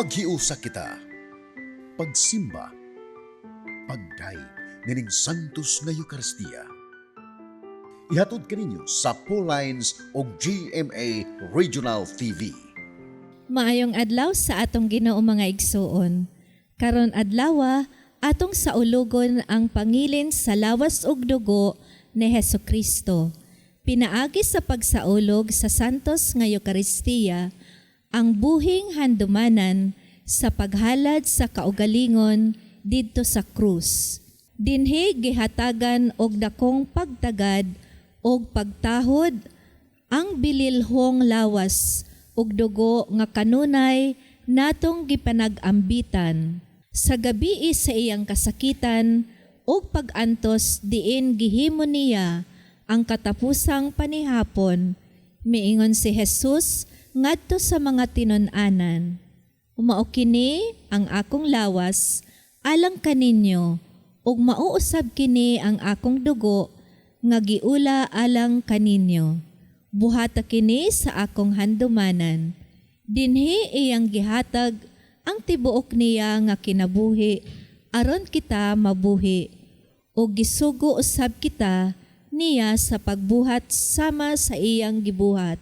Maghiusa kita, pagsimba, pagday, nining santos nga Eucharistia. Ihatod kaninyo sa Pauline's o GMA Regional TV. Maayong adlaw sa atong Ginoo mga igsuon. Karon adlawa, atong saulugon ang pangilin sa lawas ug dugo ni Hesukristo. Pinaagi sa pagsaulog sa santos nga Eucharistia, ang buhing handumanan sa paghalad sa kaugalingon didto sa krus. Dinhi gihatagan og dakong pagtagad og pagtahod ang bililhong lawas ug dugo nga kanunay natong gipanag-ambitan. Sa gabii sa iyang kasakitan ug pag-antos diin gihimo niya ang katapusang panihapon, miingon si Jesus ngadto sa mga tinun-anan. Umao kini ang akong lawas alang kaninyo ug mauusab kini ang akong dugo nga giula alang kaninyo. Buhata kini sa akong handumanan. Dinhi iyang gihatag ang tibuok niya nga kinabuhi aron kita mabuhi ug gisugo usab kita niya sa pagbuhat sama sa iyang gibuhat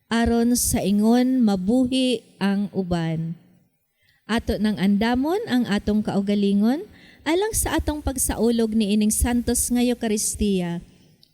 aron sa ingon mabuhi ang uban. Ato nang andamon ang atong kaugalingon alang sa atong pagsaulog ni ining santos nga Eucharistia.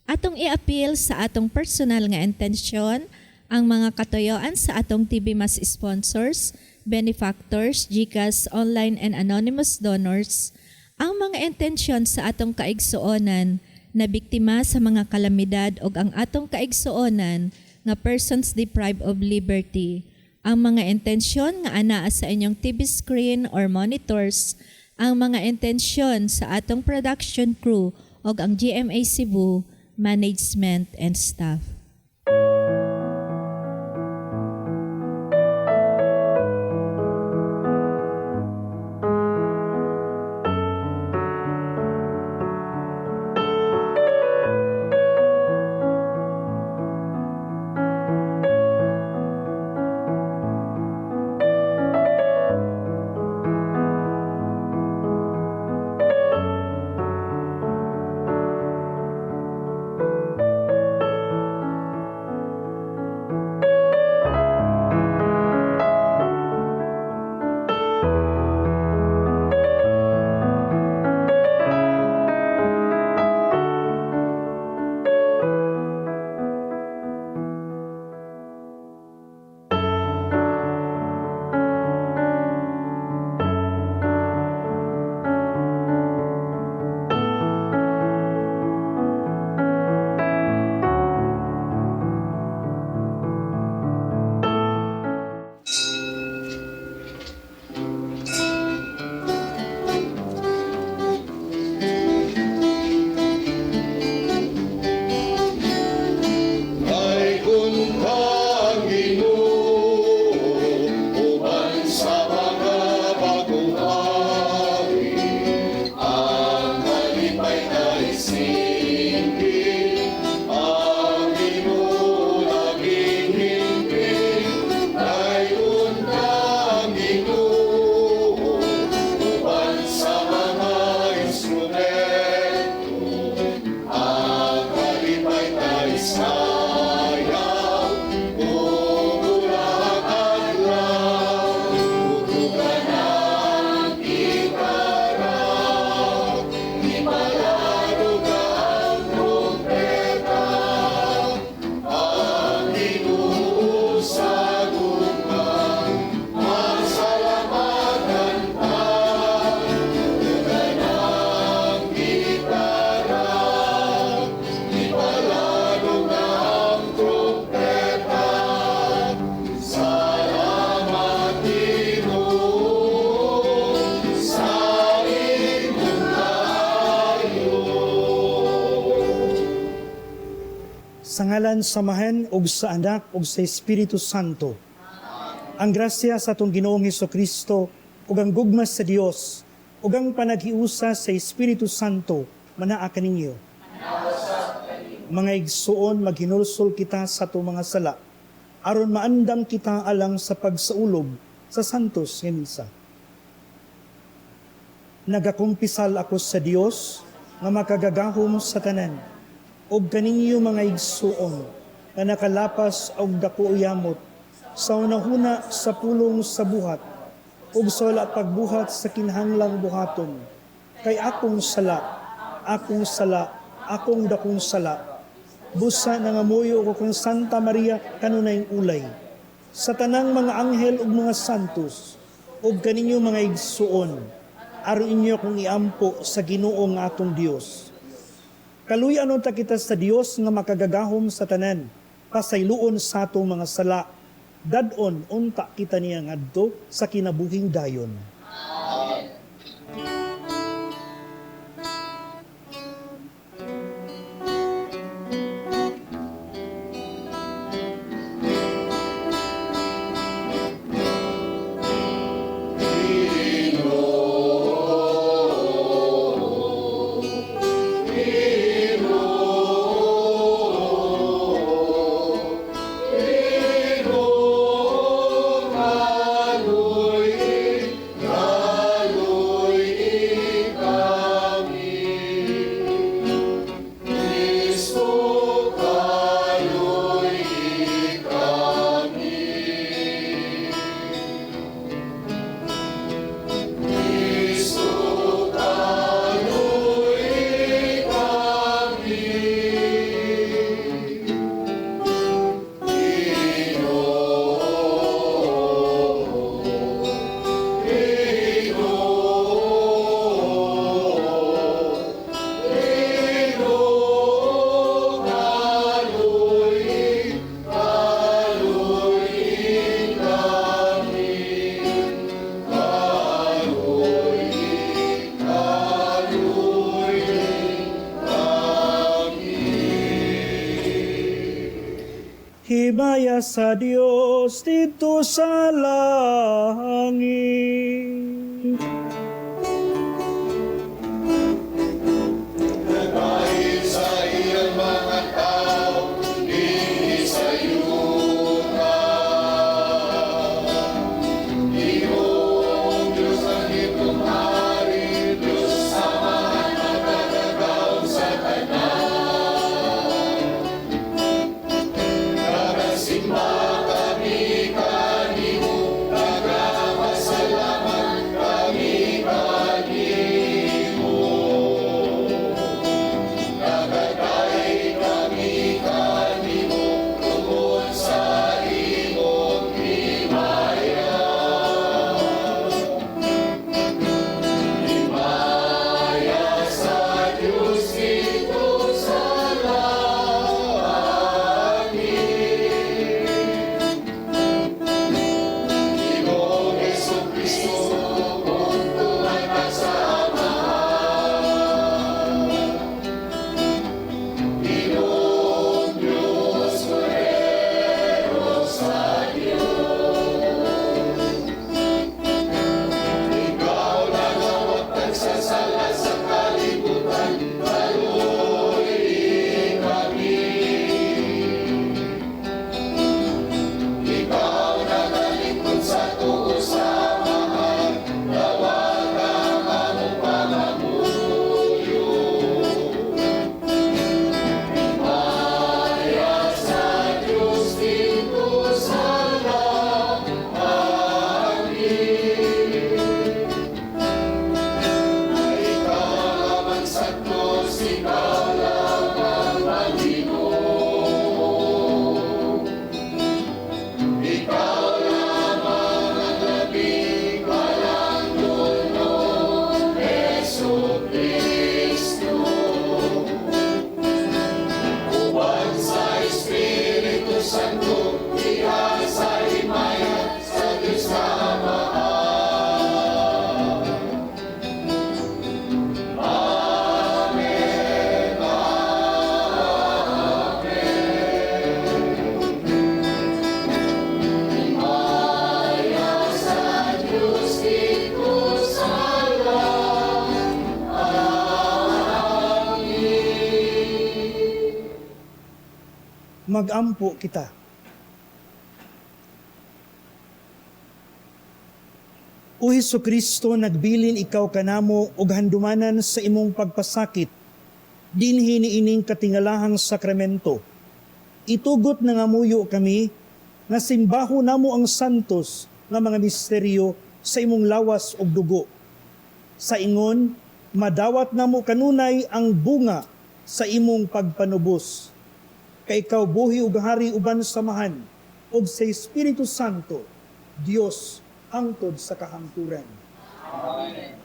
Atong i-appeal sa atong personal nga intensyon ang mga katuyoan sa atong TV Mas sponsors, benefactors, GCash, online and anonymous donors, ang mga intensyon sa atong kaigsuonan na biktima sa mga kalamidad o ang atong kaigsuonan nga persons deprived of liberty, ang mga intensyon nga anaa sa inyong TV screen or monitors, ang mga intensyon sa atong production crew o ang GMA Cebu, management and staff. Sa ngalan samahan ug sa Anak ug sa Espiritu Santo. Ang grasya sa atong Ginoong Hesukristo ug ang gugmas sa Dios ug ang panaghiusa sa Espiritu Santo manaa kaninyo. Mga igsuon, maghinulsol kita sa atong mga sala aron maandam kita alang sa pagsaulog sa santos nga misa. Nagakumpisal ako sa Dios nga makagagahom sa tanan, ug kaninyo mga igsuon nga nakalapas og dako uyamot sa unahuna sa pulong sa buhat ug sa wala pagbuhat sa kinahanglang buhaton. Kay akong sala, akong dakong sala. Busa nangamuyo ko kung Santa Maria kanunay ulay. Sa tanang mga anghel ug mga santos, ug kaninyo mga igsuon, aron inyo kong iampo sa Ginoo nga atong Dios. Kaluy-anon ta kita sa Dios nga makagagahom sa tanan, pasayloon sa atong mga sala, dadon unta kita niya ngadto sa kinabuhing dayon. Himaya sa Dios dito sa langit. Nagahit sa iyang mga tao, hindi sa iyuna. Iyong Diyos ang itong hari, Diyos sa mga nagagagaw sa tanan. Nagasimba kami kanimo, nagpasalamat kami kanimo. Nagatay kami kanimo, tungkol sa imong himaya. Himaya sa Diyos dito sa langit. Ginoong Jesucristo, kung tunay ka sa Ama. Ginoong Diyos, Cordero sa Diyos. Ikaw nagawat nagsasala sa kalibutan, kaluoy kami. Ikaw nagalingkod sa tuo sa mahal, tawagan ang pangamuyo. Himaya sa Diyos dito sa langit. Ikaw lamang sa krus, ikaw lamang Panginoon. Ikaw lamang ang labing kalangkunong Jesucristo. Uwan sa Espiritu Santo, iha sa himaya sa Diyos na Ama. Amen, himaya sa Diyos dito sa langit. Magampo kita. O Hesukristo, nagbilin ikaw kanamo og handumanan sa imong pagpasakit, dinhi niining katingalahang sakramento. Itugot na nga muyo kami, nga simbaho namo ang santos nga mga misteryo sa imong lawas ug dugo. Sa ingon, madawat namo kanunay ang bunga sa imong pagpanubos. Kay ikaw buhi ug hari uban samahan, ug sa Espiritu Santo, Dios hangtod sa kahangturan. Amen.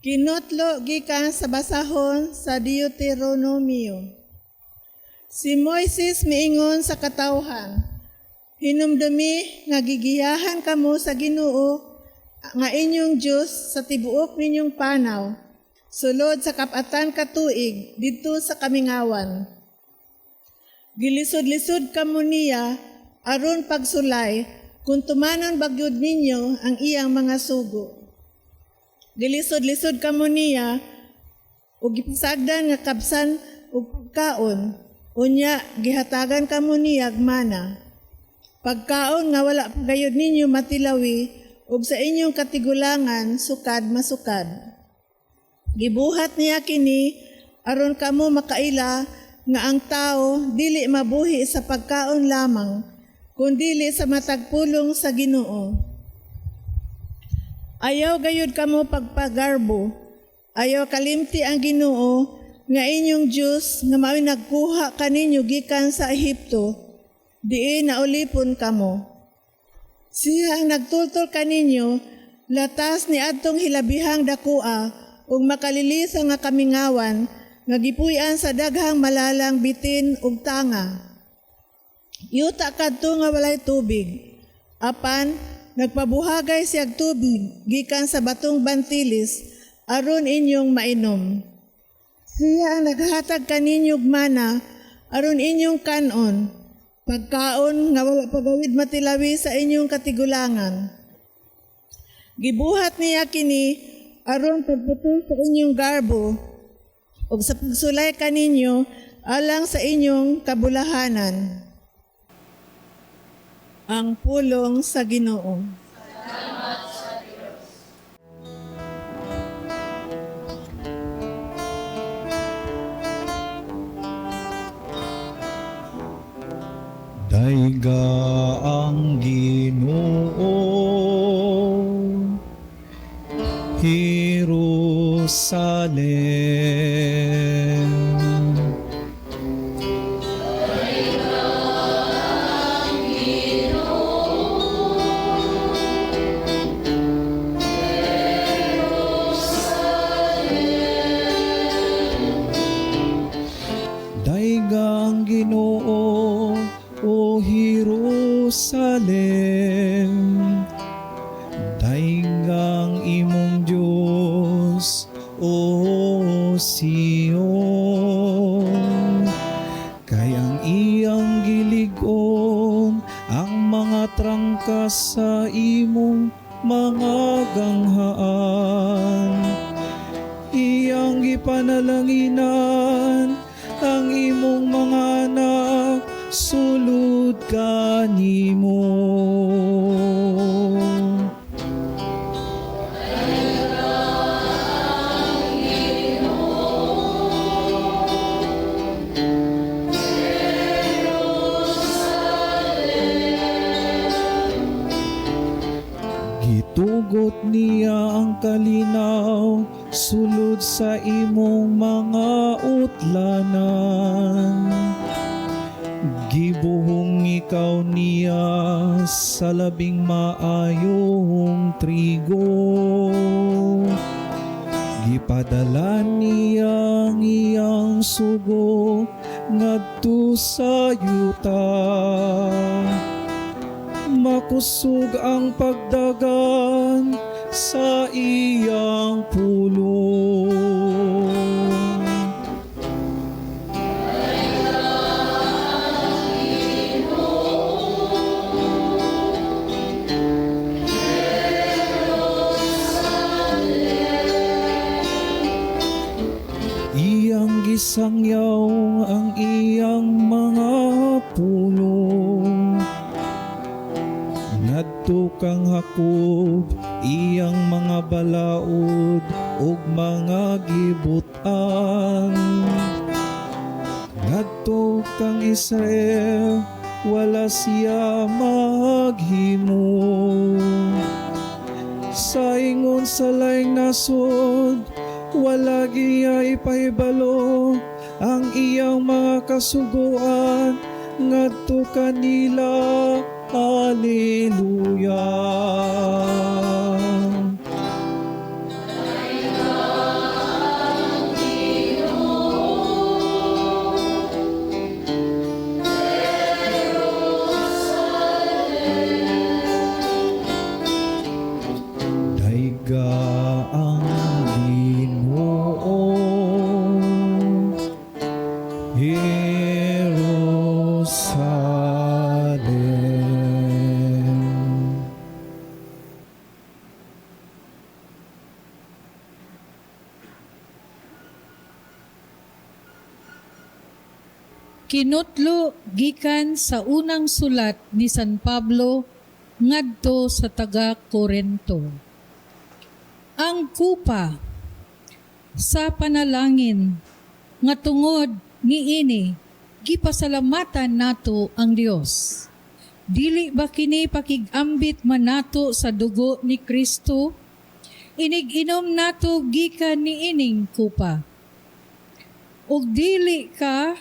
Kinutlo gikan sa basahon sa Deuteronomio. Si Moises miingon sa katawhan, hinumdumi nga gigiyahan kamo sa Ginoo nga inyong Diyos sa tibuok ninyong panaw, sulod sa kapatan katuig didto sa kamingawan. Gilisod-lisod kamo niya aron pagsulay kung tumanon bagyod ninyo ang iyang mga sugo. Gilisod-lisod kamo niya ug gipasagdan nga kabsan ug pagkaon, unya gihatagan kamo niya mana. Pagkaon nga wala pagayod ninyo matilawi ug sa inyong katigulangan sukad masukad. Gibuhat niya kini aron kamo makaila nga ang tao dili mabuhi sa pagkaon lamang kundi sa matagpulong sa Ginoo. Ayaw gayud kamo pagpagarbo, ayaw kalimti ang Ginoo nga inyong Diyos nga mao'y nagkuha kaninyo gikan sa Ehipto, diin naulipon kamo. Siya ang nagtultol kaninyo, latas ni adtong hilabihang dakua, ug makalilisa nga kamingawan, nga gipuy-an sa daghang malalang bitin ug tanga. Yuta kadto nga walay tubig, apan nagpabuhagay siyag tubig gikan sa batong bantilis aron inyong mainom. Siya ang naghatag kaninyo og mana aron inyong kanon, pagkaon nga wala pagawid matilawi sa inyong katigulangan. Gibuhat niya kini aron pagputol sa inyong garbo ug sa pagsulay kaninyo alang sa inyong kabulahanan. Ang pulong sa Ginoo. Daiga ang Ginoo, Jerusalem. Daigang Ginoo, o Jerusalem, daigang imong Diyos, o Sion, kay ang iyang gilig-on ang mga trangkas sa imong mga ganghaan. Iyang gipanalanginan ang imong mga anak, sulod kanimo. Gitugot niya ang kalinaw, sulod sa imong mga utlanan. Gibuhong ikaw niya sa labing maayong trigo. Gipadala niya ang iyang sugo ngadto sa yuta. Makusog ang pagdagan sa iyang pulong. Iyang gisangyaw ang iyang mga puno. Jacob, iyang mga balaod ug mga gibutan. Ngadto kang Israel, wala siya maghimo. Sa ingon sa laing nasod, wala giya ipahibalo ang iyang mga kasuguan ngadto kanila. Hallelujah. Daiga ang Ginoo, Jerusalem. Kinutlo gikan sa unang sulat ni San Pablo ngadto sa taga Corinto. Ang kupa sa panalangin nga tungod niini gipasalamatan nato ang Dios. Dili ba kini pakigambit man nato sa dugo ni Kristo? Inig-inom nato gikan niining kupa. Ug dili ka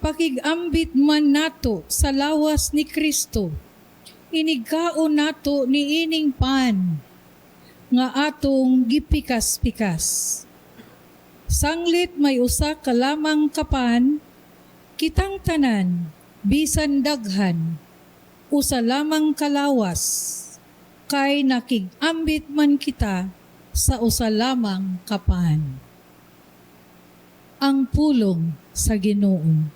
pakigambit man nato sa lawas ni Kristo. Inigkaon nato niining pan nga atong gipikas-pikas. Sanglit may usa ka lamang kapan, kitang tanan, bisan daghan, usa lamang kalawas, kay nakigambit man kita sa usa lamang kapan. Ang pulong sa Ginoo.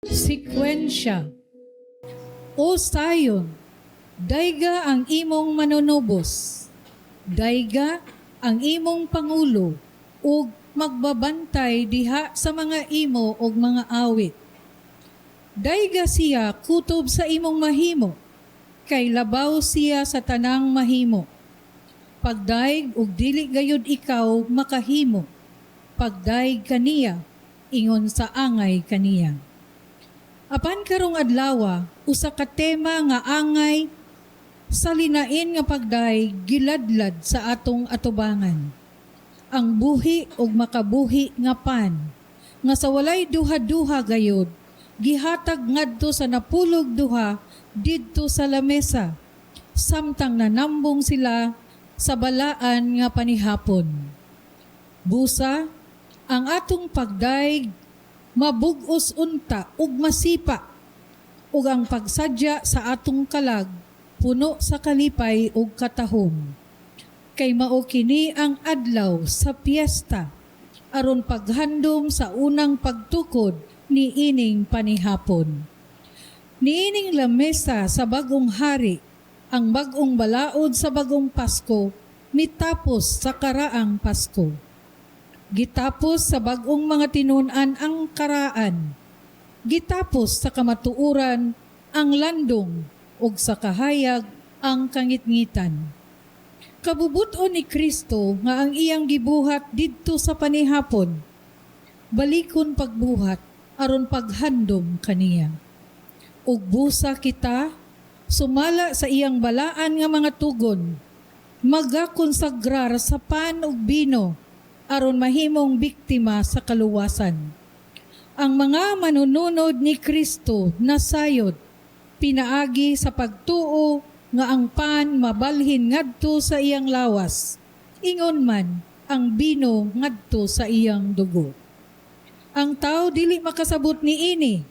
Sekwensya. O Sayon, dayga ang imong manunubos, dayga ang imong pangulo, ug magbabantay diha sa mga imo ug mga awit. Dayga siya kutob sa imong mahimo, kay labaw siya sa tanang mahimo. Pagdaig ug dili gayud ikaw makahimo, pagdaig kaniya, ingon sa angay kaniya. Apan karong adlaw, usa ka tema nga angay sa linain nga pagday giladlad sa atong atubangan. Ang buhi ug makabuhi nga pan, nga sa walay duha-duha gayod, gihatag ngadto sa napulog duha didto sa lamesa, samtang nanambong sila sa balaan nga panihapon. Busa, ang atong pagdaig mabug-os unta ug masipa, ug ang pagsadya sa atong kalag puno sa kalipay ug katahom. Kay mao kini ang adlaw sa piyesta aron paghandom sa unang pagtukod ni ining panihapon. Niining lamesa sa bagong hari, ang bagong balaod sa bagong Pasko, mitapos sa karaang Pasko. Gitapos sa bagong mga tinun-an ang karaan. Gitapos sa kamatuuran ang landong ug sa kahayag ang kangitngitan. Kabubuton ni Kristo nga ang iyang gibuhat didto sa panihapon. Balikon pagbuhat aron paghandom kaniya. Ug busa kita sumala sa iyang balaan nga mga tugon, magakonsagrar sa pan ug bino aron mahimong biktima sa kaluwasan. Ang mga manununod ni Kristo nasayod, pinaagi sa pagtuo nga ang pan mabalhin ngadto sa iyang lawas, ingon man ang bino ngadto sa iyang dugo. Ang tao dili makasabot niini,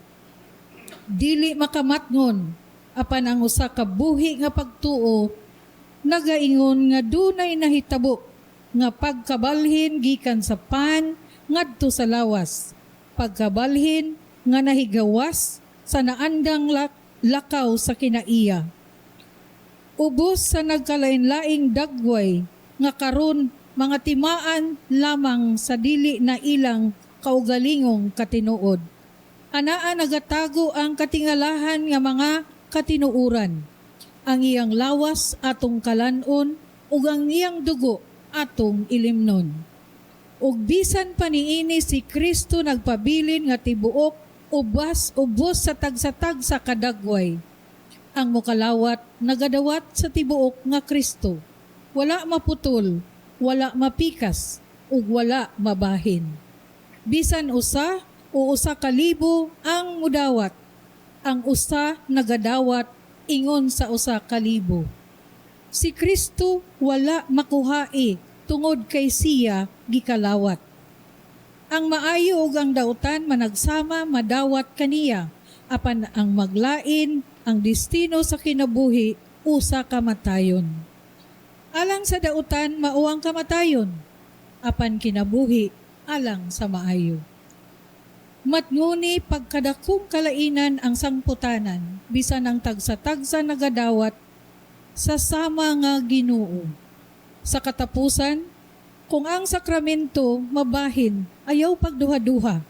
dili makamatngon, apan ang usa ka buhi nga pagtuo nagaingon nga dunay nahitabo nga pagkabalhin gikan sa pan ngadto sa lawas, pagkabalhin nga nahigawas sa naandang lakaw sa kinaiya. Ubos sa nagkalain-laing dagway nga karon mga timaan lamang sa dili na ilang kaugalingong katinuod. Anaa nagatago ang katingalahan nga mga katinuuran. Ang iyang lawas atong kalanon ug ang iyang dugo atong ilimnon. Ug bisan pa niini si Kristo nagpabilin nga tibuok ubos sa tagsatag sa kadagway. Ang mokalawat nagadawat sa tibuok nga Kristo. Wala maputol, wala mapikas, ug wala mabahin. Bisan usa o usa ka libo ang mudawat. Ang usa nagadawat ingon sa usa ka libo. Si Kristo wala makuhai tungod kay siya gikalawat. Ang maayo ug ang dautan managsama madawat kaniya, apan ang maglain ang destino sa kinabuhi usa kamatayon. Alang sa dautan mao ang kamatayon, apan kinabuhi alang sa maayo. Matnguni pagkadakong kalainan ang sangputanan, bisan ang tagsa-tagsa nagadawat sa sama nga Ginoo. Sa katapusan, kung ang sakramento mabahin, ayaw pagduha-duha.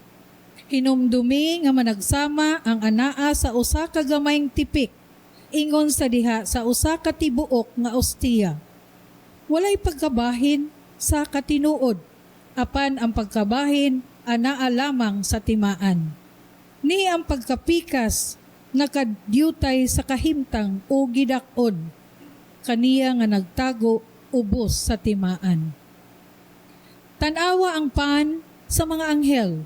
Hinumdumi nga managsama ang anaa sa usa ka gamayng tipik, ingon sa diha sa usa ka tibuok nga ostiya. Walay pagkabahin sa katinuod, apan ang pagkabahin anaa lamang sa timaan. Ni ang pagkapikas nakadyutay sa kahimtang o gidakod, kaniya nga nagtago ubos sa timaan. Tanawa ang pan sa mga anghel,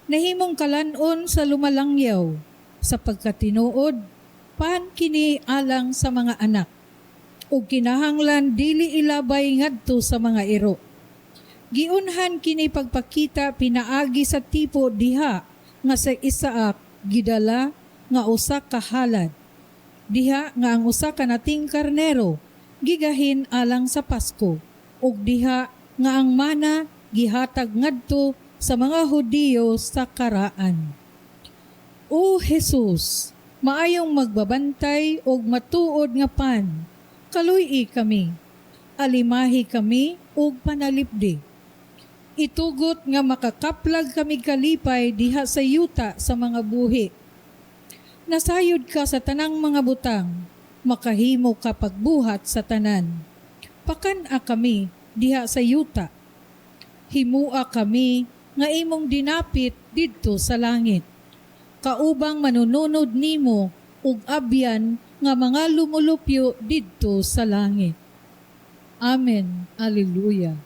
nahimong kalanon sa lumalangyaw, sa pagkatinuod, pan kini alang sa mga anak, ug kinahanglan dili ilabay ngadto sa mga iro. Giunhan kini pagpakita pinaagi sa tipo diha nga sa Isaak gidala nga usa ka halad. Diha nga ang usa ka nating karnero gigahin alang sa Pasko, ug diha nga ang mana gihatag ngadto sa mga Hudiyo sa karaan. O Jesus, maayong magbabantay og matuod nga pan, kaluy kami, alimahi kami og panalipdi. Itugot nga makakaplag kami kalipay diha sa yuta sa mga buhi. Nasayod ka sa tanang mga butang, makahimo ka pagbuhat sa tanan. Pakan-a kami diha sa yuta. Himua kami nga imong dinapit didto sa langit. Kaubang manununod nimo ug abyan nga mga lumulupyo didto sa langit. Amen. Alleluia.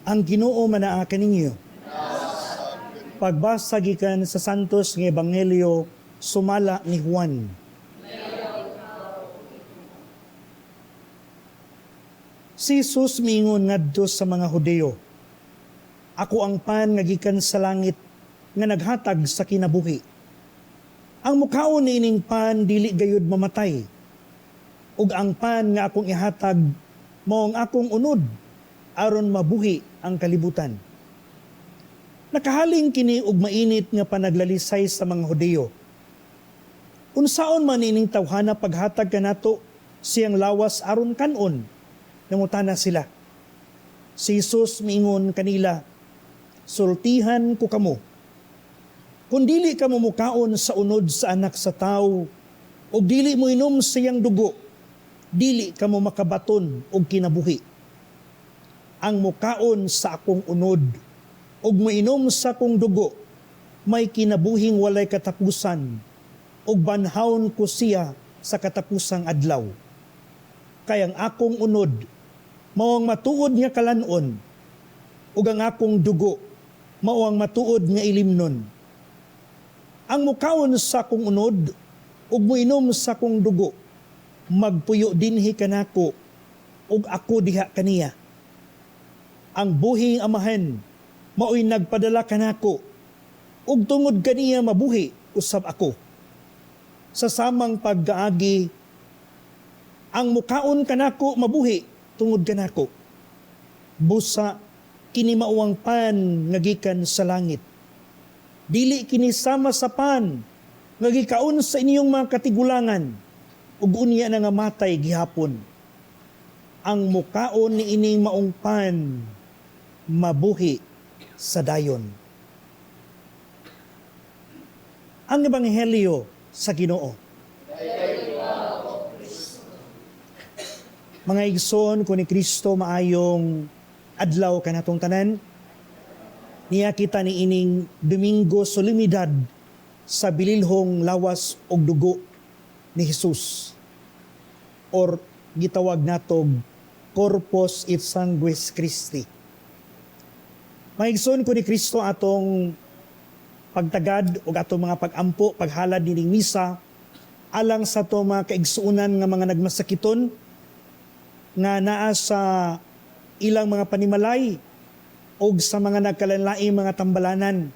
Ang Ginoo manaa kaninyo. Pagbasa gikan sa Santos nga Ebanghelyo sumala ni Juan. Si Jesus miingon ngadto sa mga Hudiyo, "Ako ang pan nga gikan sa langit nga naghatag sa kinabuhi. Ang mukhaon niining pan dili gayud mamatay. Ug ang pan nga akong ihatag mao ang akong unod aron mabuhi ang kalibutan." Nakahaling kini og mainit nga panaglalisay sa mga Hudiyo. Unsaon man ining tawhana paghatag kanato siyang lawas aron kanon? Nangutana sila. Si Jesus miingon kanila, "Sultihan ko kamo. Kung dili ka mukaon sa unod sa anak sa tao, o dili mo inom siyang dugo, dili ka mo makabaton og kinabuhi. Ang mukaon sa akong unod, ug mainom sa akong dugo, may kinabuhing walay katapusan, ug banhawon ko siya sa katapusang adlaw. Kay ang akong unod, mao ang matuod nga kalanon, ug ang akong dugo mao ang matuod nga ilimnon. Ang mukaon sa akong unod ug moinom sa akong dugo magpuyo dinhi kanako ug ako diha kaniya. Ang buhing amahan mao'y nagpadala kanako ug tungod kaniya mabuhi usab ako. Sa samang paggaagi ang mukaon kanako mabuhi tungod kanako. Busa kini mao ang pan nga gikan sa langit. Dili kini sama sa pan nga gikaon sa inyong mga katigulangan ug unya na nga matay gihapon. Ang mukaon ni ining maong pan mabuhi sa dayon. Ang ebanghelyo sa Ginoo. Mga igsoon ko ni Kristo maayong adlaw kanatong tanan. Niya kita ni ining Domingo Solemnidad sa bililhong lawas og dugo ni Jesus, or gitawag natog Corpus et Sanguis Christi. Maigsoon ko ni Kristo atong pagtagad o atong mga pagampo, paghalad nining misa alang sa to mga kaigsuunan nga mga nagmasakiton nga naa sa ilang mga panimalay o sa mga nagkalanlaing mga tambalanan.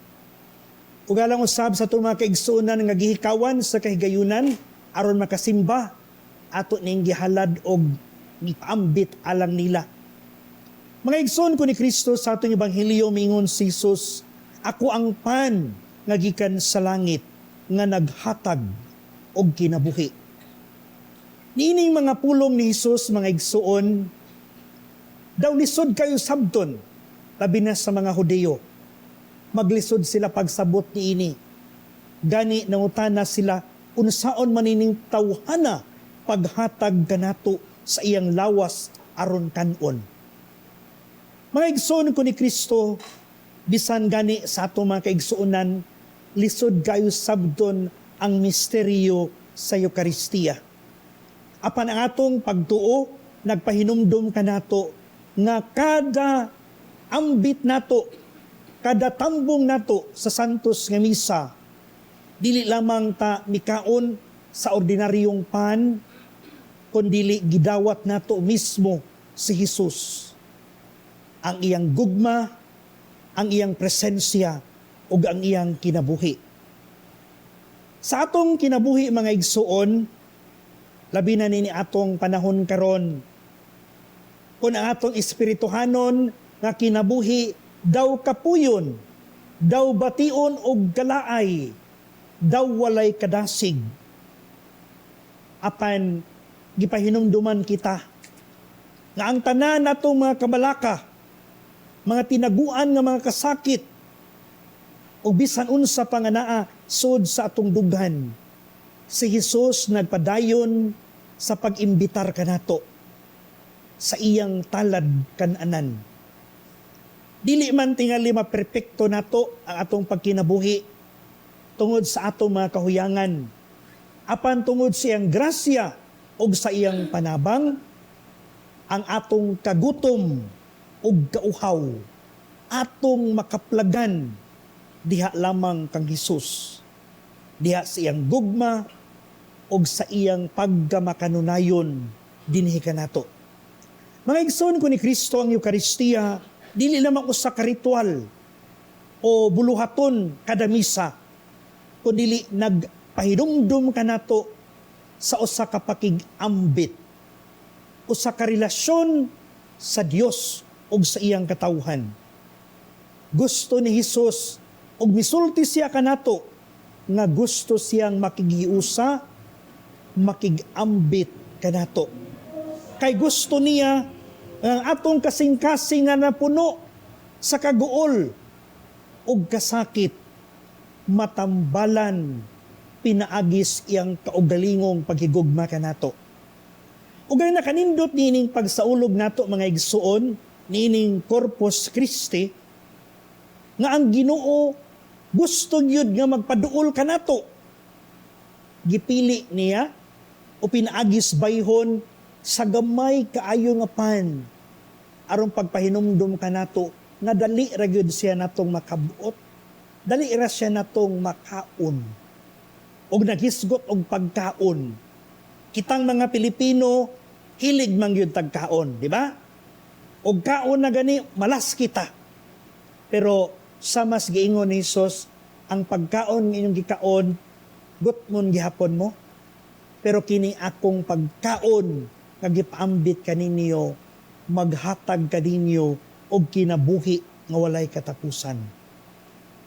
Ug alang usab sa itong mga kaigsuunan nga gihikawan sa kahigayunan aron makasimba ato ning gihalad og gipaambit alang nila. Mga igsoon ko ni Kristo sa atong ebanghelyo mingon si Jesus, ako ang pan nga gikan sa langit nga naghatag og kinabuhi. Niining mga pulong ni Jesus, mga igsoon, daw lisod kayo sabton, labi na sa mga Hudyo. Maglisod sila pagsabot ni ini. Gani nangutana sila, unsaon manining tawhana paghatag kanato sa iyang lawas aron kanon. Mga igsoon ko ni Kristo, bisan gani sa ato mga kaigsuonan, lisod kayo sabton ang misteryo sa Eucharistia. Apan ang atong pagtuo, nagpahinumdum kanato nga kada ambit nato, kada tambong nato sa santos nga misa, dili lamang ta mikaon sa ordinaryong pan, kundili gidawat nato mismo si Jesus. Ang iyang gugma, ang iyang presensya, ug ang iyang kinabuhi. Sa atong kinabuhi mga igsuon, labi na nini atong panahon karon, kung ang atong espirituhanon nga kinabuhi daw kapuyon, daw bation og galaay, daw walay kadasig. Apan gipahinumduman kita nga ang tanan natong mga kabalaka, mga tinaguan nga mga kasakit, o bisan unsa pa nga naa sud sa atong dughan, si Jesus nagpadayon sa pag-imbitar kanato sa iyang talad kananan. Dili man tingali maperpekto nato ang atong pagkinabuhi tungod sa atong mga kahuyangan, apan tungod sa iyang grasya ug sa iyang panabang, ang atong kagutom ug kauhaw atong makaplagan diha lamang kang Hesus, diha sa iyang gugma ug sa iyang paggamakanunayon dinhi kanato. Mga igsoon ko ni Kristo, ang Eucharistia dili lamang usa ka ritual o buluhaton kada misa, kundi nagpahinumdum kanato sa usa ka pakig-ambit, usa ka relasyon sa Dios ug sa iyang katawhan. Gusto ni Hesus ug misulti siya kanato nga gusto siyang makigiusa, makig-ambit kanato. Kay gusto niya ang atong kasing-kasing nga napuno sa kaguol ug kasakit, matambalan, pinaagis iyang kaugalingong paghigugma kanato. Ug ang nakanindot nining pagsaulog nato mga igsuon, nining Corpus Christi, nga ang Ginoo gusto gyud nga magpaduol kanato. Gipili niya o pinaagis bayhon sa gamay kaayo nga pan aron pagpahinumdum kanato nga dali ra gyud siya natong makabuot, dali ra siya natong makaon. Og naghisgot og pagkaon. Kitang mga Pilipino hilig man gyud tagkaon, di ba? Og kaon na gani malas kita. Pero sa mas giingon ni Jesus, ang pagkaon nga inyong gikaon, gutmon gihapon mo. Pero kini akong pagkaon nga gipaambit kaninyo, maghatag kaninyo og kinabuhi nga walay katapusan.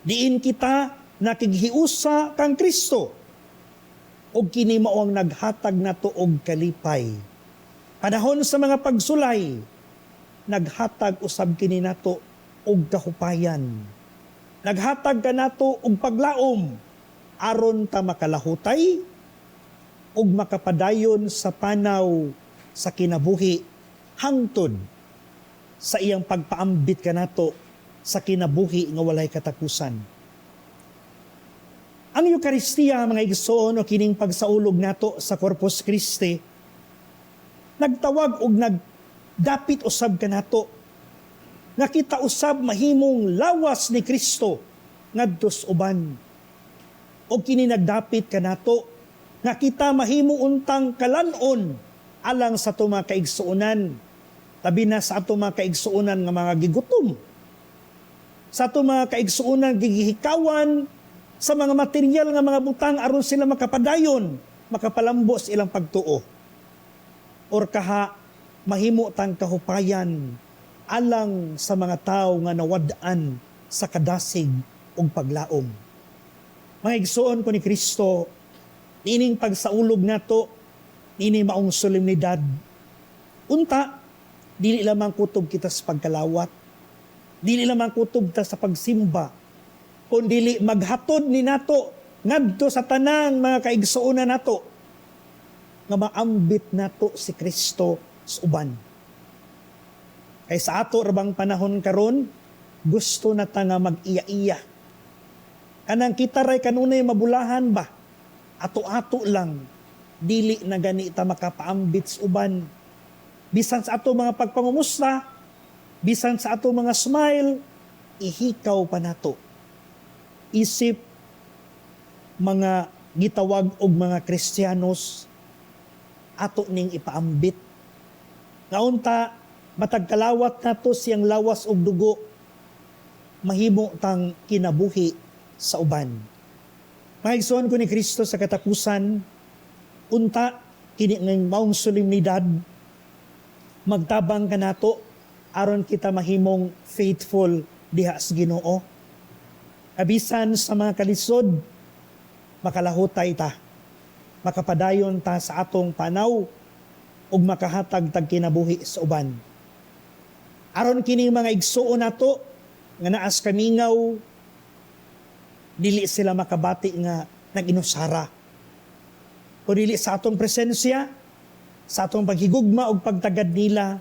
Diin kita nakighiusa kang Kristo og kini mao ang naghatag nato og kalipay. Panahon sa mga pagsulay, naghatag usab kini nato og kahupayan. Naghatag ka nato og paglaom aron ta makalahutay ug makapadayon sa panaw sa kinabuhi hangtod sa iyang pagpaambit ka nato sa kinabuhi nga walay katapusan. Ang Eucharistia, mga igsoon, o kining pagsaulog nato sa Corpus Christi, nagtawag og nagdapit usab ka nato nga kita usab mahimong lawas ni Kristo ngadto sa uban. O kini nagdapit ka nato nga kita mahimo untang kalanon alang sa ato mga kaigsuonan, tabi na sa ato mga kaigsuonan nga mga gigutom, sa ato mga kaigsuonan gigihikawan, sa mga material nga mga butang aron sila makapadayon, makapalambos ilang pagtuo. Or kaha mahimo tang kahupayan alang sa mga tao nga nawad-an sa kadasig ug paglaom. Mga igsoon ko ni Kristo, nining pagsaulog nato, nining maong solemnidad, unta, dili lamang kutob kita sa pagkalawat, dili lamang kutob ta sa pagsimba, kundi maghatod ni nato ngadto sa tanang mga kaigsuonan nato nga maambit nato si Kristo sa uban. Kay sa ato rabang panahon karon, gusto na ta nga mag-iya-iya. Kanang kita ray kanunay mabulahan ba? Ato-ato lang, dili na gani ta makapaambit sa uban. Bisan sa ato mga pagpangumusta, bisan sa ato mga smile, ihikaw pa nato. Isip mga gitawag og mga Kristiyanos, ato ning ipaambit. Ngaunta, matag kalawat nato siyang lawas og dugo, mahimo tang kinabuhi sa uban. Mga igsoon ko ni Kristo sa katapusan, unta, kini ng maong solemnidad, magtabang ka nato, aron kita mahimong faithful diha sa Ginoo. Abisan sa mga kalisod, makalahutay ta, makapadayon ta sa atong panaw, ug makahatag tag kinabuhi sa uban. Aron kini mga igsuon nato nga naas kamingaw, dili sila makabati nga naginusara. O dili sa atong presensya, sa atong paghigugma ug pagtagad nila,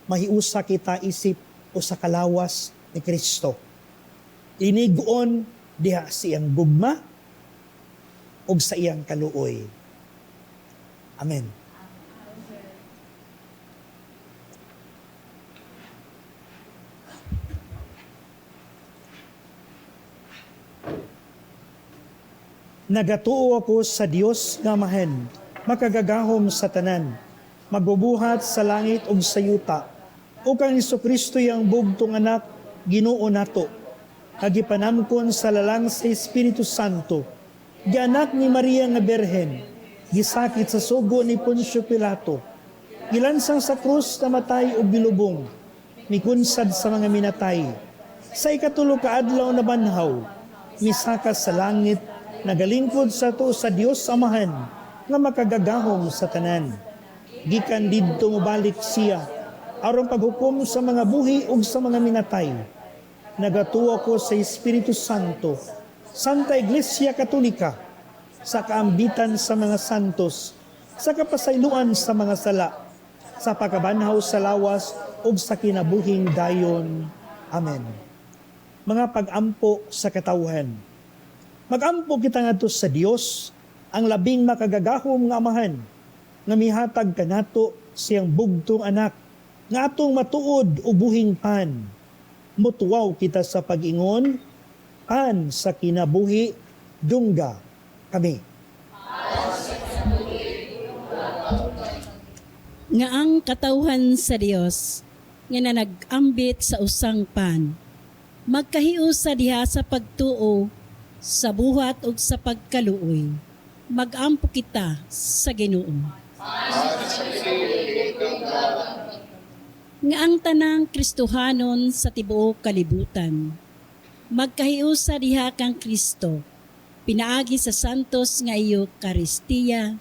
mahiusa kita isip o sa kalawas ni Kristo. Iniguon diha sa iyang gugma ug sa iyang kaluoy. Amen. Nagatuo ako sa Dios nga Amahan, makagagahom sa tanan, magbubuhat sa langit ug sa yuta, ug kang Hesukristo yang bugtong anak, Ginoo nato, kagipanamkon sa lalang sa Espiritu Santo, gianak ni Maria nga Berhen, gisakit sa sugo ni Poncio Pilato, gilansang sa krus namatay ug bilubong, mikunsad sa mga minatay, sa ikatulo ka adlaw na banhaw, misakas sa langit, nagalingkod sa to sa Dios Amahan, nga makagagahom sa tanan. Gikan didto mobalik siya, aron paghukom sa mga buhi ug sa mga minatay. Nagatuo ko sa Espiritu Santo, Santa Iglesia Katolika, sa kaambitan sa mga santos, sa kapasayloan sa mga sala, sa pagkabanhaw sa lawas ug sa kinabuhing dayon. Amen. Mga pag-ampo sa katawhan. Mag-ampo kita ngadto sa Dios, ang labing makagagahom nga Amahan, nga mihatag kanato siyang bugtong anak, nga atong matuod o buhing pan, mutuwaw kita sa pag-ingon, an sa kinabuhi, dungga kami. Nga ang katawhan sa Dios nga na nag-ambit sa usang pan, magkahiu sa diha sa pagtuo, sa buhat ug sa pagkaluoy, mag-ampo kita sa Ginoo. Nga ang tanang Kristohanon sa tibuok kalibutan, magkahiu sa diha kang Kristo, pinaagi sa santos nga iyo Eucharistia,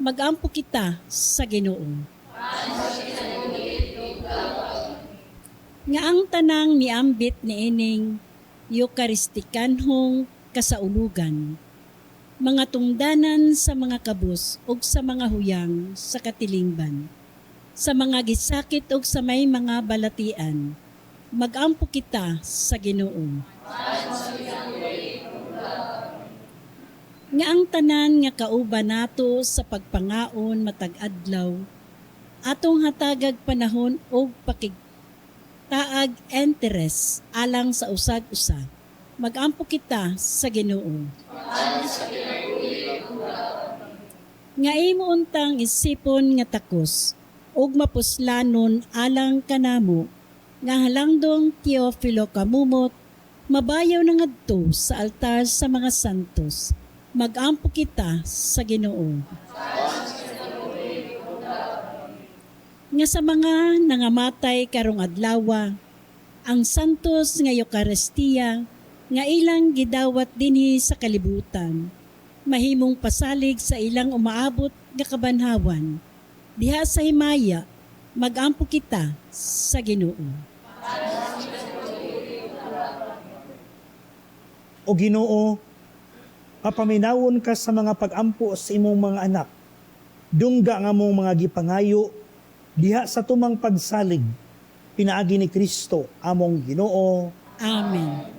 mag-ampo kita sa Ginoo. Nga ang tanang miambit ni ining Eucharistikanhong kasaulugan, mga tungdanan sa mga kabus ug sa mga huyang sa katilingban, sa mga gisakit ug sa may mga balatian, mag-ampo kita sa Ginoo. Nga ang tanan nga kauban nato sa pagpangaon matag adlaw, atong hatagag panahon o pakigtaag interes alang sa usag-usa, mag-ampo kita sa Ginoo. Nga imo untang isipon nga takos ug mapuslanon alang kanamo, nga halangdong Teofilo kamumot, mabayaw na ngadto sa altar sa mga santos, mag-ampo kita sa Ginoo. Nga sa mga nangamatay karong adlawa, ang santos nga Eucharistia nga ilang gidawat dinhi sa kalibutan, mahimong pasalig sa ilang umaabot nga kabanhawan, diha sa himaya, mag-ampo kita sa Ginoo. O Ginoo, papaminawon ka sa mga pag-ampo sa imong mga anak, dungga nga mong mga gipangayo, diha sa tumang pagsalig, pinaagi ni Kristo, among Ginoo. Amen.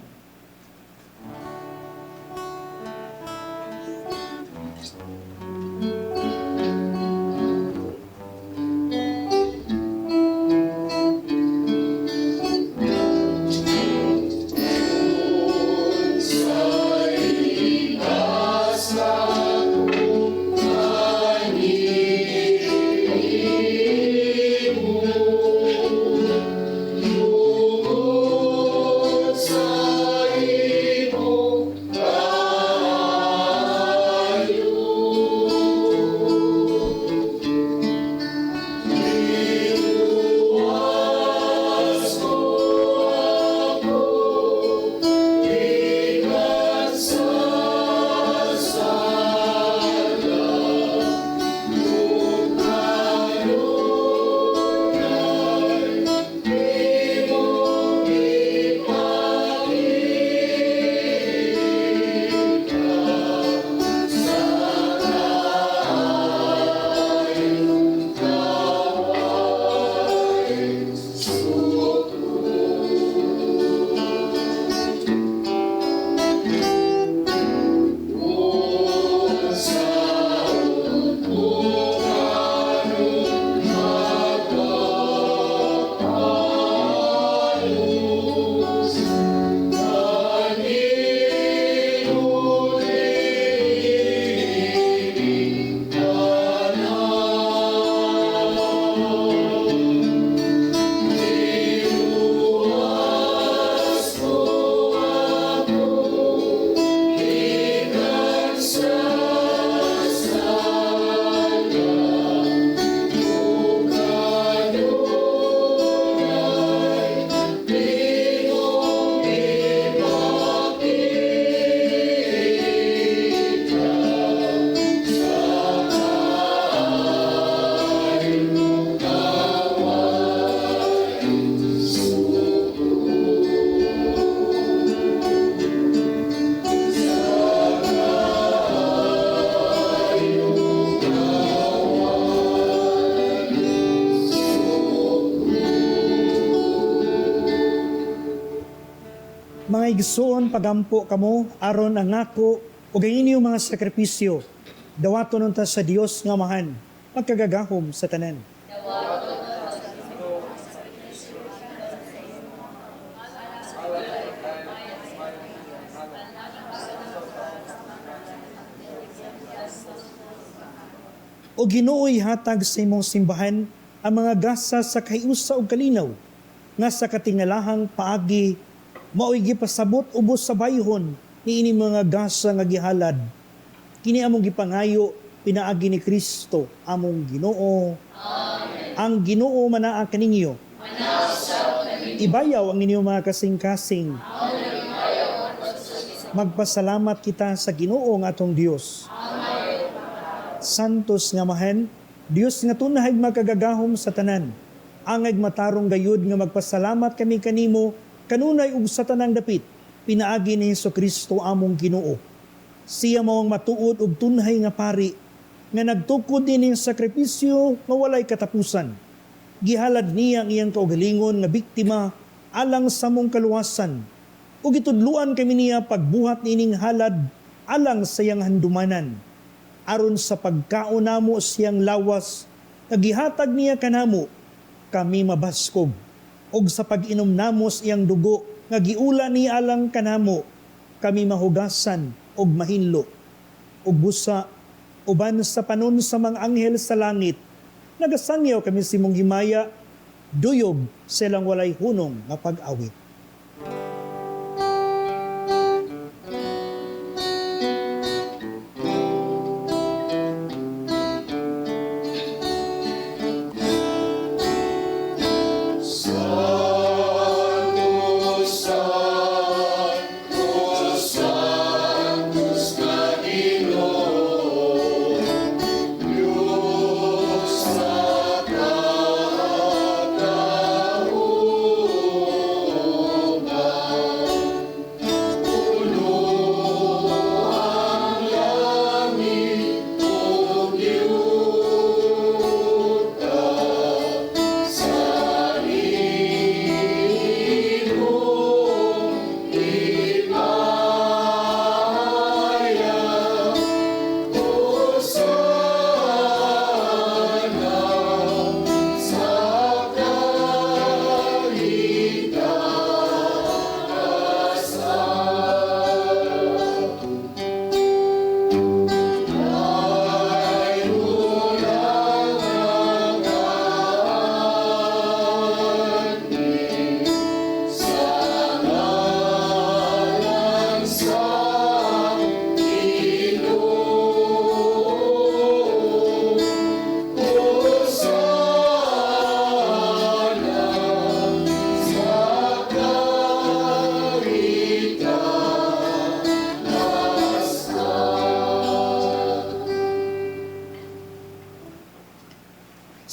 Mga igsoon, pagampo kamo, aron ang ngako, o gayon mga sakripisyo, dawaton unta sa Dios nga mahan, magkagagahom sa tanan. O Ginoo'y hatag sa imong simbahan ang mga gasa sa kahiusa ug kalinaw, nga sa katingalahang paagi, mao'y gipasabot ubos sa bayhon ni ini mga gasa nga gihalad. Kini among gipangayo, pinaagi ni Kristo, among Ginoo. Amen. Ang Ginoo manaa kaninyo. Ibayaw ang inyong mga kasing-kasing. Magpasalamat kita sa Ginoo nga atong Dios. Santos nga mahen, Dios nga tunay magkagagahom sa tanan. Angay matarong gayud nga magpasalamat kami kanimo, kanunay ug sa tanang dapit, pinaagi ni Jesucristo among Ginoo. Siya maong matuod ug tunay nga pari, nga nagtukod din ng sakripisyo nga walay katapusan. Gihalad niya ang iyang kaugalingon nga biktima alang sa mong kaluwasan. Ug gitudluan kami niya pagbuhat nining halad alang sa iyang handumanan. Aron sa pagkaunamo siyang lawas, nagihatag niya kanamo, kami mabaskog. Og sa pag-inom namos iyang dugo, nga giula niya alang kanamo, kami mahugasan og mahinlo. Ug busa, uban sa panon sa mga anghel sa langit, nagasangyaw kami si mong himaya, duyog silang walay hunong nga pag-awit.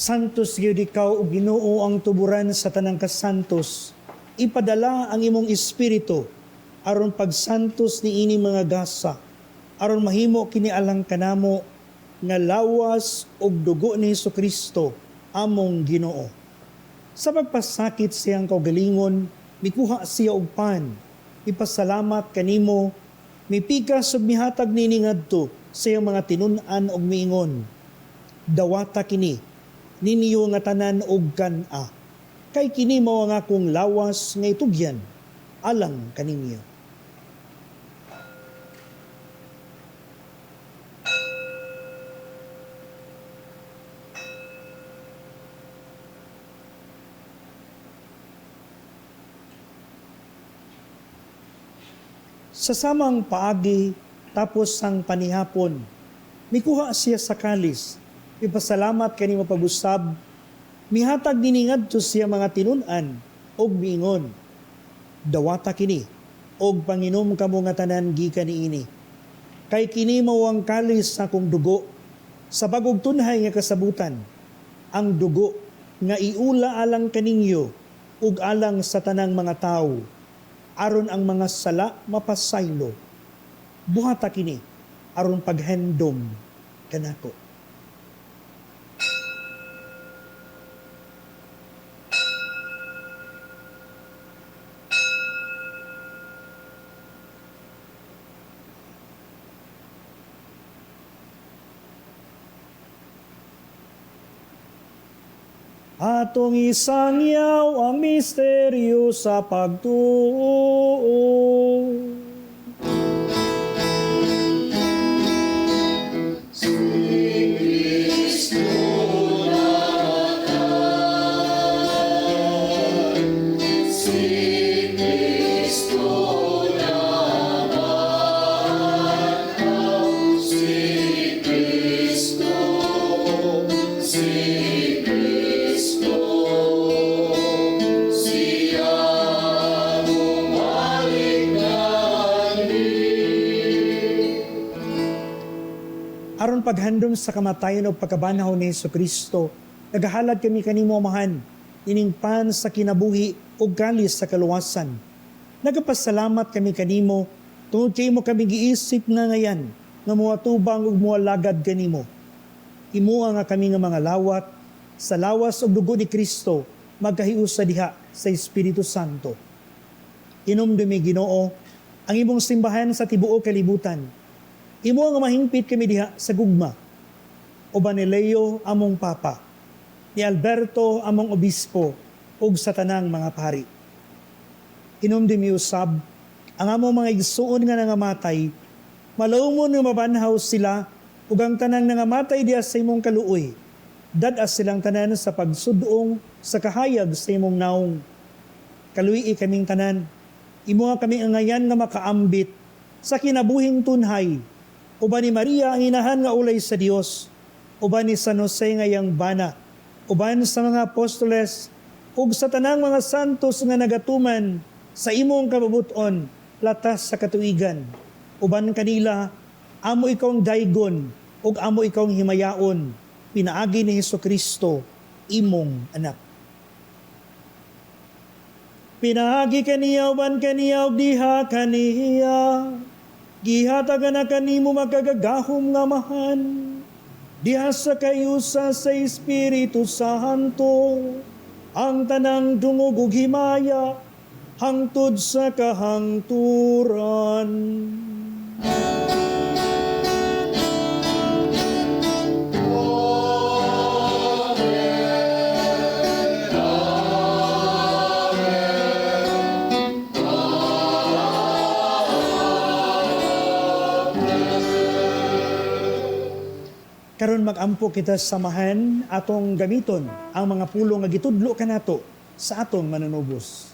Santos gyud ikaw o Ginoo ang tuburan sa tanang kasantos. Ipadala ang imong espiritu aron pagsantos ni ini mga gasa, aron mahimo kini alang kanamo nga lawas og dugo ni Jesucristo among Ginoo. Sa pagpasakit siyang kaugalingon, mikuha siya og pan, ipasalamat kanimo, mipikas ug mihatag nini ngadto sa iyang mga tinun-an ug miingon. Dawata kini ninyo nga tanan og kan-a. Kay kini mao nga akong lawas nga itugyan alang kaninyo. Sa samang paagi tapos ang panihapon, mikuha siya sa kalis, ipasalamat kani mapagusab, mihatag diningad to siya mga tinun-an og miingon. Dawata kini og panginom kamo nga tanan gikan niini. Kay kini mao ang kalis sa akong dugo sa bagog tunhay nga kasabutan. Ang dugo nga iula alang kaninyo ug alang sa tanang mga tawo aron ang mga sala mapasaylo. Buhata kini aron paghendom kanako. Atong isangyaw ang misteryo sa pagtuo. Si Kristo amang paghandom sa kamatayon o pagkabanhaw ni Jesucristo, nagahalad kami kanimo amahan, iningpan sa kinabuhi o kalis sa kaluwasan. Nagapasalamat kami kanimo, tungod kay mo kami giisip nga ngayan, nga muatubang ug mualagad kanimo. Imuha nga kami nga mga lawat, sa lawas o dugo ni Kristo, magkahius sa diha sa Espiritu Santo. Inumdumi Ginoo, ang imong simbahan sa tibuok kalibutan. Imo nga mahingpit kami diha sa gugma. O ba ni Leo among papa, ni Alberto among obispo, ug sa tanang mga pari. Inumdumi usab, ang among mga igsuon nga nangamatay, malawmon nga mabanhaw sila, ug ang tanang nangamatay diha sa imong kaluoy, dadas silang tanan sa pagsudong sa kahayag sa imong naong. Kaluyi kaming tanan, imo nga kami angayan nga makaambit sa kinabuhing tunhay, uban ni Maria ang inahan nga ulay sa Dios, uban ni San Jose nga yang bana, uban sa mga apostoles, ug sa tanang mga santos nga nagatuman sa imong kabubuton latas sa katuigan. Uban kanila, amo ikaw ang daygon, ug amo ikaw ang himayaon, pinaagi ni Jesucristo, imong anak. Pinaagi kaniya, uban kaniya, ug diha kaniya, gihatagan na kanimo magagagahom nga mahan, diha sa kayusa sa Espiritu Santo, ang tanang dungog ug himaya, hangtod sa kahangturan. Karon magampo kita samahan atong gamiton ang mga pulong nga gitudlo kanato sa atong manunubos.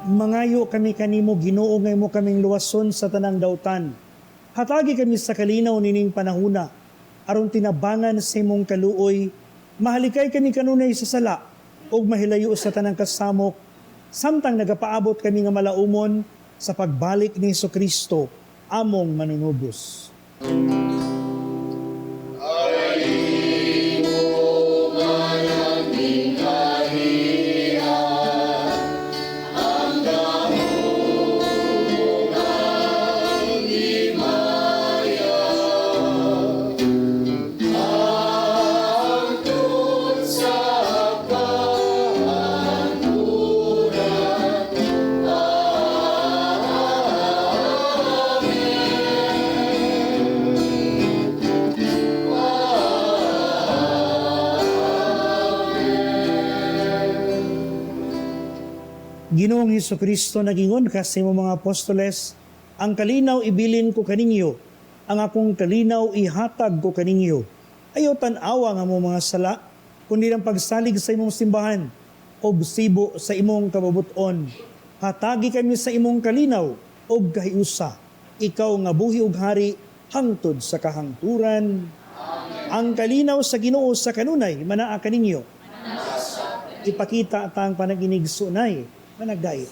Mangayo kami kanimo Ginoo ngay mo kaming luwason sa tanang dautan. Hatagi kami sa kalinaw nining panahuna, aron tinabangan sa imong kaluoy, mahalikay kami kanunay sa sala, ug mahilayo sa tanang kasamok, samtang nagapaabot kami nga malaumon sa pagbalik ni Jesucristo, among manunubos. Ginoong Hesukristo nagingon kasi mo mga apostoles, ang kalinaw ibilin ko kaninyo, ang akong kalinaw ihatag ko kaninyo. Ayaw tan-awa nga mo mga sala, kundi ang pagsalig sa imong simbahan, obsibo sa imong kababuton. Hatagi kami sa imong kalinaw, og kahiusa. Ikaw nga buhi ug hari, hangtod sa kahangturan. Ang kalinaw sa Ginoo sa kanunay, manaa kaninyo. Ipakita tang panaginig sunay, managday.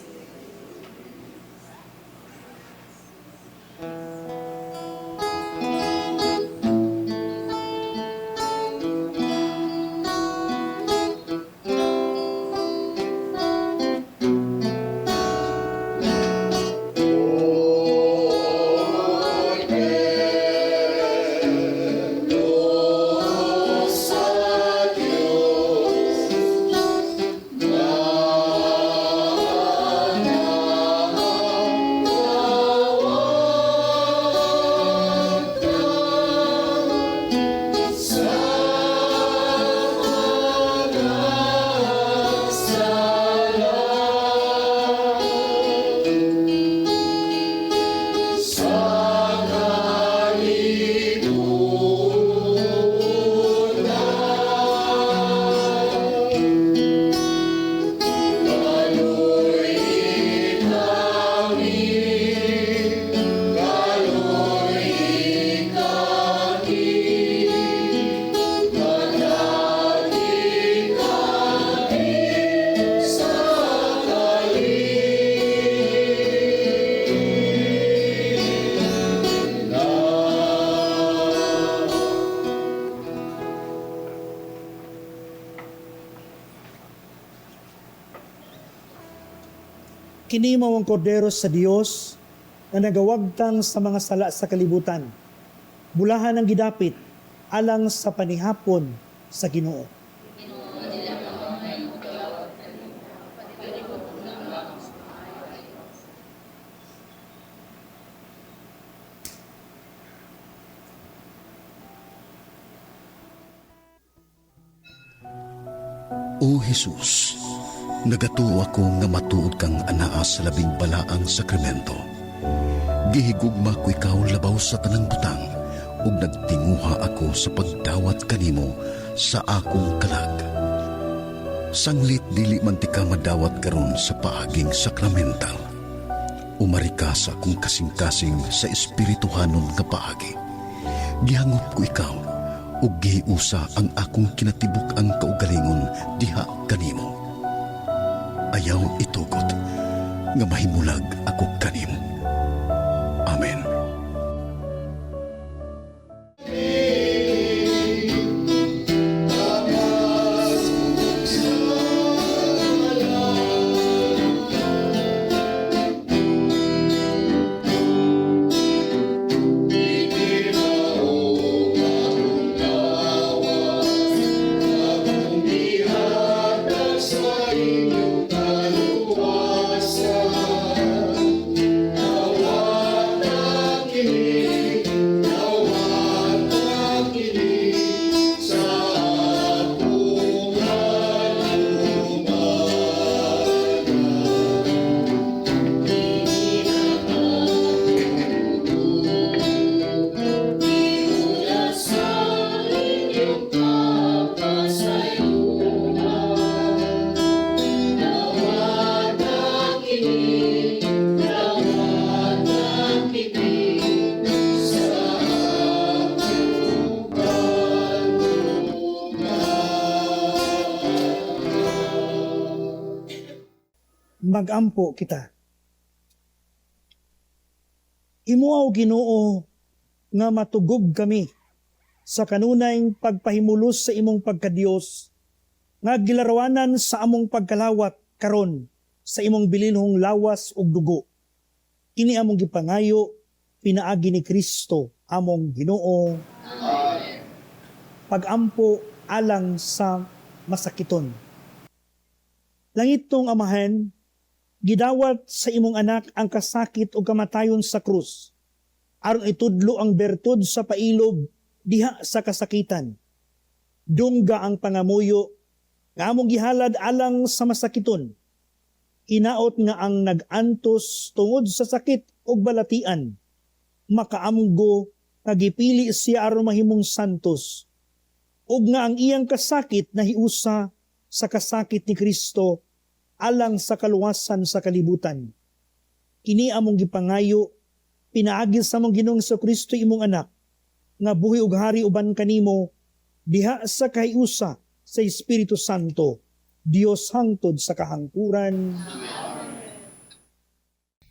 Kini mao ang kordero sa Dios na nagawagtang sa mga sala sa kalibutan. Bulahan ang gidapit alang sa panihapon sa Ginoo. O Jesus, nagatuo ako nga matuod kang anaa sa labing balaang sakramento. Gihigugma ko ikaw labaw sa tanang butang, ug nagtinguha ako sa pagdawat kanimo sa akong kalag. Sanglit dili man ti ka madawat karon sa paaging sakramental. Umari ka sa akong kasing-kasing sa espirituhanon nga paagi. Gihangot ko ikaw, ug gihiusa ang akong kinatibuk ang kaugalingon diha kanimo. Ayaw itugot nga mahimulag ako kanimo. Amen. Magampo kita. Imuaw Ginoo nga matugog kami sa kanunayng pagpahimulos sa imong pagkadiyos nga gilarawanan sa among pagkalawat karon sa imong bilinhong lawas ug dugo. Kini among gipangayo pinaagi ni Kristo among Ginoo. Amen. Pagampo alang sa masakiton. Langitong Amahan, gidawat sa imong anak ang kasakit o kamatayon sa krus, aron itudlo ang bertud sa pailob diha sa kasakitan. Dungga ang pangamuyo nga among gihalad alang sa masakiton. Hinaot nga ang nag-antos tungod sa sakit o balatian, makaamgo nga gipili siya aron mahimong santos, ug nga ang iyang kasakit nahiusa sa kasakit ni Kristo alang sa kaluwasan sa kalibutan. Kini among gipangayo, pinaagi sa among Ginoong Kristo imong anak, nga buhi ug hari uban kanimo, diha sa kahiusa sa Espiritu Santo, Dios hangtod sa kahangkuran.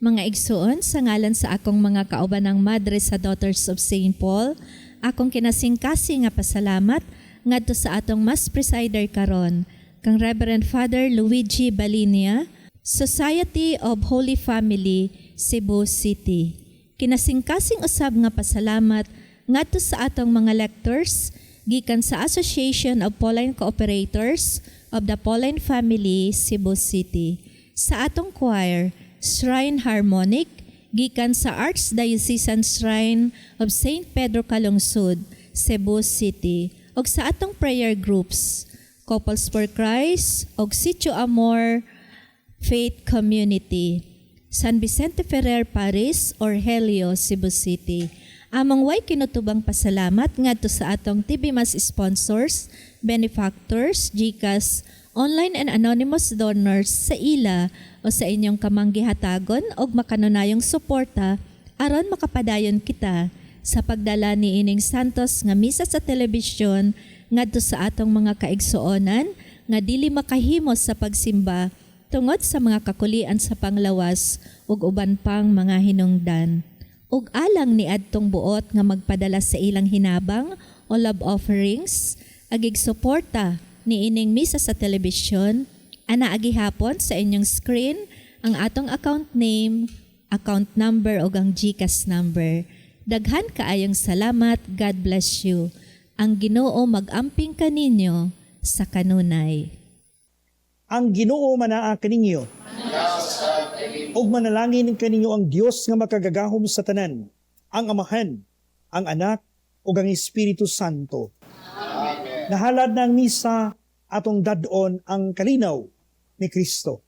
Mga igsoon, sa ngalan sa akong mga kaubanang madre sa Daughters of St. Paul, akong kinasingkasi nga pasalamat ngadto sa atong mas presider karon, kang Reverend Father Luigi Balinia, Society of Holy Family, Cebu City. Kinasingkasing usab nga pasalamat ngadto sa atong mga lectors gikan sa Association of Pauline Cooperators of the Pauline Family, Cebu City. Sa atong choir, Shrine Harmonic, gikan sa Archdiocesan Shrine of St. Pedro Calungsod, Cebu City. Og sa atong prayer groups, Couples for Christ, og Sitio Amor Faith Community, San Vicente Ferrer Paris, or Helio, Cebu City. Among way kinutubang pasalamat ngadto sa atong TV Mas sponsors, benefactors, GCash, online and anonymous donors sa ila o sa inyong kamanggihatagon o makanunayong suporta aron makapadayon kita sa pagdala ni ining santos nga misa sa telebisyon ngadto sa atong mga kaigsuonan nga dili makahimo sa pagsimba tungod sa mga kakulian sa panglawas ug uban pang mga hinungdan. Ug alang ni adtong buot nga magpadala sa ilang hinabang o love offerings, agig suporta ni ining misa sa telebisyon, ana agihapon sa inyong screen ang atong account name, account number o ang GCash number. Daghan kaayong salamat. God bless you. Ang Ginoo mag-amping kaninyo sa kanunay. Ang Ginoo manaa kaninyo. Ug manalangin kaninyo ang Dios nga makagagahom sa tanan, ang Amahan, ang Anak ug ang Espiritu Santo. Nahalad ng misa atong dadon ang kalinaw ni Kristo.